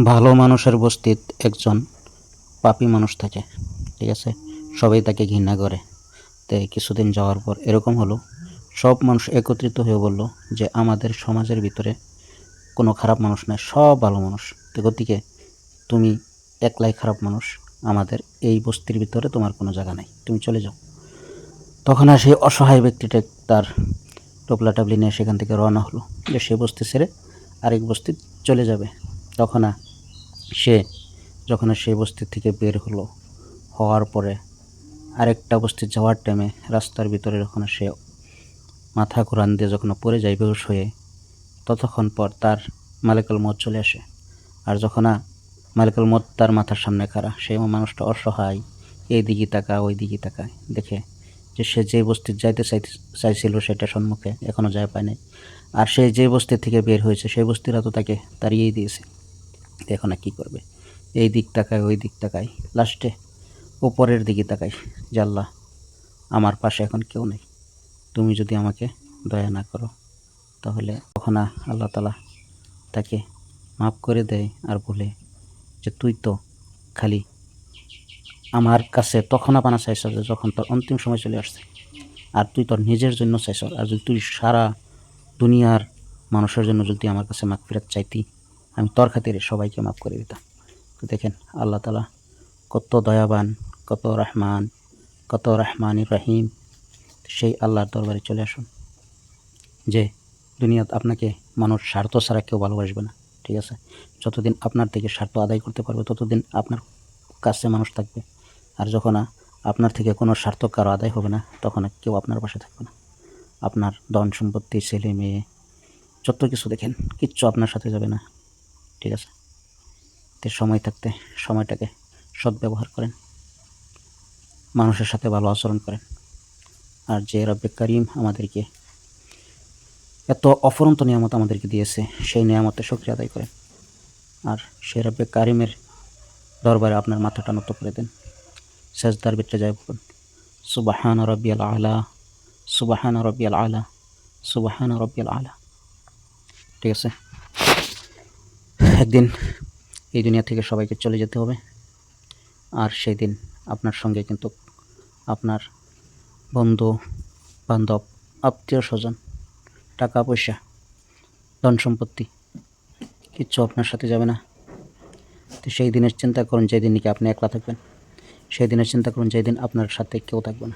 ভালো মানুষের বস্তিত একজন পাপী মানুষ থাকে, ঠিক আছে? সবাই তাকে ঘৃণা করে। তাই কিছুদিন যাওয়ার পর এরকম হলো, সব মানুষ একত্রিত হয়ে বলল যে আমাদের সমাজের ভিতরে কোনো খারাপ মানুষ নাই, সব ভালো মানুষ। তো গতিকে তুমি একলাই খারাপ মানুষ, আমাদের এই বস্তির ভিতরে তোমার কোনো জায়গা নাই, তুমি চলে যাও। তখন আর সেই অসহায় ব্যক্তিটা তার টোপলা টাবলি নিয়ে সেখান থেকে রওনা হলো যে সে বস্তি ছেড়ে আরেক বস্তি চলে যাবে। তখন সে যখন সেই বস্তি থেকে বের হওয়ার পরে আরেকটা বস্তি যাওয়ার টাইমে রাস্তার ভিতরে যখন সে মাথা ঘুরান দিয়ে যখন পড়ে যায় বেহুশ হয়ে, ততক্ষণ পর তার মালিকুল মউত চলে আসে। আর যখন মালিকুল মউত তার মাথার সামনে খাড়া, সেই মানুষটা অসহায়, এই দিকে তাকায় ওই দিকে তাকায়, দেখে যে সে যে বস্তির যাইতে চাইছিল সেটা সম্মুখে এখনও যায় পায় নাই। আর সে যে বস্তি থেকে বের হয়েছে সেই বস্তিরা তো তাকে তাড়িয়েই দিয়েছে। এখন আর কী করবে? এই দিক তাকায় ওই দিক তাকায়, লাস্টে উপরের দিকে তাকাই যে আল্লাহ, আমার পাশে এখন কেউ নেই, তুমি যদি আমাকে দয়া না করো তাহলে। তখন আল্লাহ তালা তাকে মাফ করে দেয় আর বলে যে তুই তো খালি আমার কাছে তখন আপানা চাইছ যে যখন তোর অন্তিম সময় চলে আসছে, আর তুই তোর নিজের জন্য চাইছ। আর যদি তুই সারা দুনিয়ার মানুষের জন্য যদি আমার কাছে মাগফিরাত চাইতি, আমি তোর খাতিরে সবাইকে মাফ করে দিতাম। তো দেখেন আল্লাহ তালা কত দয়াবান, কত রহমান, কত রহমানির রহিম। সেই আল্লাহর দরবারে চলে আসুন যে দুনিয়াতে আপনাকে মানুষ স্বার্থ ছাড়া কেউ ভালোবাসবে না, ঠিক আছে? যতদিন আপনার থেকে স্বার্থ আদায় করতে পারবে ততদিন আপনার কাছে মানুষ থাকবে। আর যখন আপনার থেকে কোনো স্বার্থ কারো আদায় হবে না, তখন কেউ আপনার পাশে থাকবে না। আপনার ধন সম্পত্তি, ছেলে মেয়ে, যত কিছু দেখেন কিচ্ছু আপনার সাথে যাবে না, ঠিক আছে? তো সময় থাকতে সময়টাকে সদ্ব্যবহার করেন, মানুষের সাথে ভালো আচরণ করেন। আর যে রব্বে কারিম আমাদেরকে এত অফুরন্ত নিয়ামত আমাদেরকে দিয়েছে, সেই নিয়ামতের শুকরিয়া আদায় করেন। আর সেই রব্বে কারিমের দরবারে আপনার মাথাটা নত করে দেন, সেজদার ভিতরে যাই বলুন সুবহান রাব্বিয়াল আলা, সুবহান রাব্বিয়াল আলা, সুবহান রাব্বিয়াল আলা, ঠিক আছে? একদিন এই দুনিয়া থেকে সবাইকে চলে যেতে হবে। আর সেই দিন আপনার সঙ্গে কিন্তু আপনার বন্ধু বান্ধব, আত্মীয় স্বজন, টাকা পয়সা, ধন সম্পত্তি কিচ্ছু আপনার সাথে যাবে না। তো সেই দিনের চিন্তা করুন যেদিন নাকি আপনি একলা থাকবেন, সেই দিনের চিন্তা করুন যেদিন আপনার সাথে কেউ থাকবে না।